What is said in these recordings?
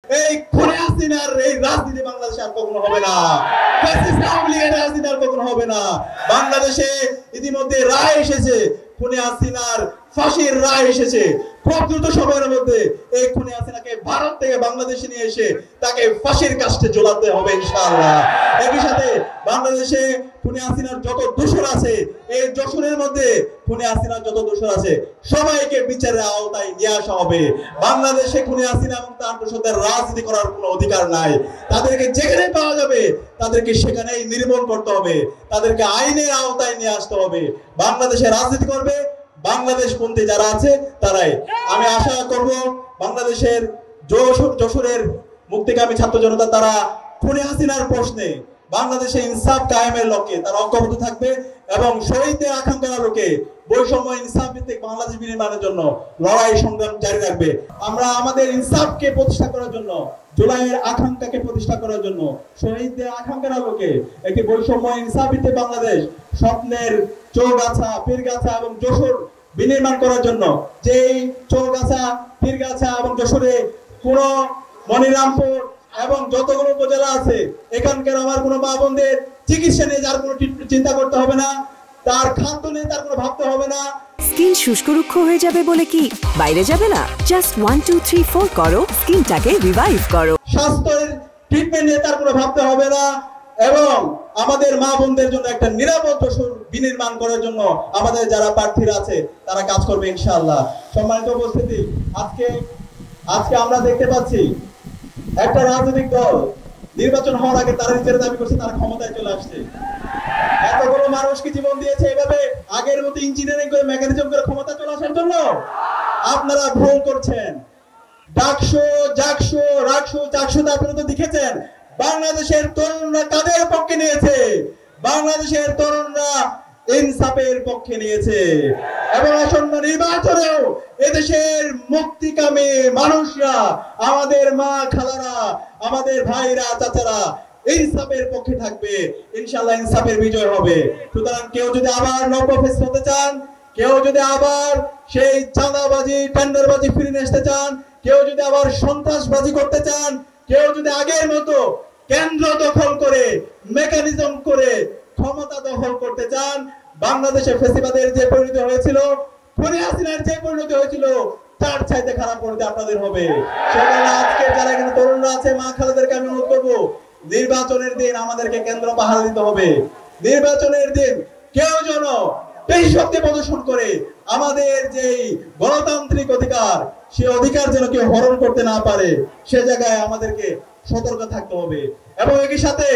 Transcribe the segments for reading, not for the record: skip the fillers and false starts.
এই খুনে হাসিনার এই রাজনীতি বাংলাদেশে আর কখনো হবে না। ফ্যাসিস্ট আওয়ামী লীগের রাজনীতি আর কখনো হবে না। বাংলাদেশে ইতিমধ্যে রায় এসেছে, খুনে হাসিনার ফাঁসির রায় এসেছে। খুব দ্রুত সময়ের মধ্যে এই খুনে হাসিনাকে ভারত থেকে বাংলাদেশে নিয়ে এসে তাকে ফাঁসির কাস্টে ঝোলাতে হবে ইনশাআল্লাহ। একই সাথে বাংলাদেশে খুনে হাসিনার যত দোষর আছে, এই দোষরের মধ্যে খুনে হাসিনার যত দোষর আছে সবাইকে বিচারের আওতায় নিয়ে আসা হবে। বাংলাদেশে খুনে হাসিনা এবং তার দোষরদের রাজনীতি করার কোনো অধিকার নাই। তাদেরকে যেখানে পাওয়া যাবে তাদেরকে সেখানেই নির্মূল করতে হবে, তাদেরকে আইনের আওতায় নিয়ে আসতে হবে। বাংলাদেশে রাজনীতি করবে বাংলাদেশপন্থী যারা আছে তারাই। আমি আশা করব বাংলাদেশের যশোরের মুক্তিকামী ছাত্র জনতা তারা খুনে হাসিনার প্রশ্নে বাংলাদেশে ইনসাফ কায়েমের লক্ষ্যে তারা ঐক্যবদ্ধ থাকবে এবং শহীদদের আকাঙ্ক্ষার লোকে বৈষম্য ইনসাফ ভিত্তিক বাংলাদেশ বিনির্মাণের জন্য লড়াই সংগ্রাম জারি রাখবে। আমরা আমাদের ইনসাফকে প্রতিষ্ঠা করার জন্য, জুলাইয়ের আকাঙ্ক্ষাকে প্রতিষ্ঠা করার জন্য, শহীদদের আকাঙ্ক্ষার লোকে একটি বৈষম্য ইনসাফ ভিত্তিক বাংলাদেশ স্বপ্নের চৌগাছা, পীরগাছা এবং যশোর বিনির্মাণ করার জন্য, যেই চৌগাছা, পীরগাছা এবং যশোরে কোনো মনিরামপুর এবং যতগুলো উপজেলা আছে এখানকার আমার কোনো মা বোনদের চিকিৎসা নিয়ে যার কোনো চিন্তা করতে হবে না, তার খাদ্য নিয়ে তার কোনো ভাবতে হবে না। স্কিন শুষ্ক রুক্ষ হয়ে যাবে বলে কি বাইরে যাবে না? জাস্ট 1 2 3 4 করো, স্কিনটাকে রিভাইভ করো। স্বাস্থ্যের ট্রিটমেন্ট নিয়ে তার কোনো ভাবতে হবে না এবং আমাদের মা বোনদের জন্য একটা নিরাপদ যশোর বিনির্মাণ করার জন্য আমাদের যারা প্রার্থীরা আছে তারা কাজ করবে ইনশাআল্লাহ। সম্মানিত উপস্থিতি, আজকে আমরা দেখতে পাচ্ছি একটা রাজনৈতিক দল নির্বাচন হওয়ার আগে তারা নিজেরা দাবি করছে তারা ক্ষমতায় চলে আসছে। এতগুলো মানুষ কি জীবন দিয়েছে এভাবে আগের মতো ইঞ্জিনিয়ারিং করে মেকানিজম করে ক্ষমতা চলে আসার জন্য? আপনারা ভুল করছেন। ডাকসু, জাকসু, রাকসু, চাকসু আপনারা তো দেখেছেন বাংলাদেশের তরুণরা কাদের পক্ষে নিয়েছে। বাংলাদেশের তরুণরা ইনসাফের পক্ষে নিয়েছে এবং আসন্ন নির্বাচনেও এদেশের মুক্তিকামী মানুষরা, আমাদের মা খালারা, আমাদের ভাইরা, চাচারা ইনসাফের পক্ষে থাকবে। ইনশাআল্লাহ ইনসাফের বিজয় হবে। সুতরাং কেউ যদি আবার নবফেস হতে চান, কেউ যদি আবার সেই চাঁদাবাজি, টেন্ডারবাজি ফিরিয়ে আসতে চান, কেউ যদি আবার সন্ত্রাসবাজি করতে চান, কেউ যদি আগের মতো কেন্দ্র দখল করে মেকানিজম করে ক্ষমতা দখল করতে চান, বাংলাদেশে ফ্যাসিবাদের যে পরিণতি হয়েছিল, খুনে হাসিনার যে পরিণতি হয়েছিল তার চাইতে খারাপ পরিণতি আপনাদের হবে। সেখানে আজকে যারা এখানে তরুণরা আছে, মা খালাদেরকে আমি অনুরোধ করবো, নির্বাচনের দিন আমাদেরকে কেন্দ্র পাহারা দিতে হবে। নির্বাচনের দিন কেউ যেন বেশি শক্তি প্রদর্শন করে আমাদের যে গণতান্ত্রিক অধিকার, সে অধিকার যেন কেউ হরণ করতে না পারে, সে জায়গায় আমাদেরকে সতর্ক থাকতে হবে। এবং একই সাথে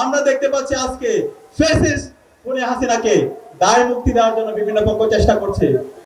আমরা দেখতে পাচ্ছি আজকে ফ্যাসিস্ট খুনে হাসিনাকে দায় মুক্তি দেওয়ার জন্য বিভিন্ন পক্ষ চেষ্টা করছে।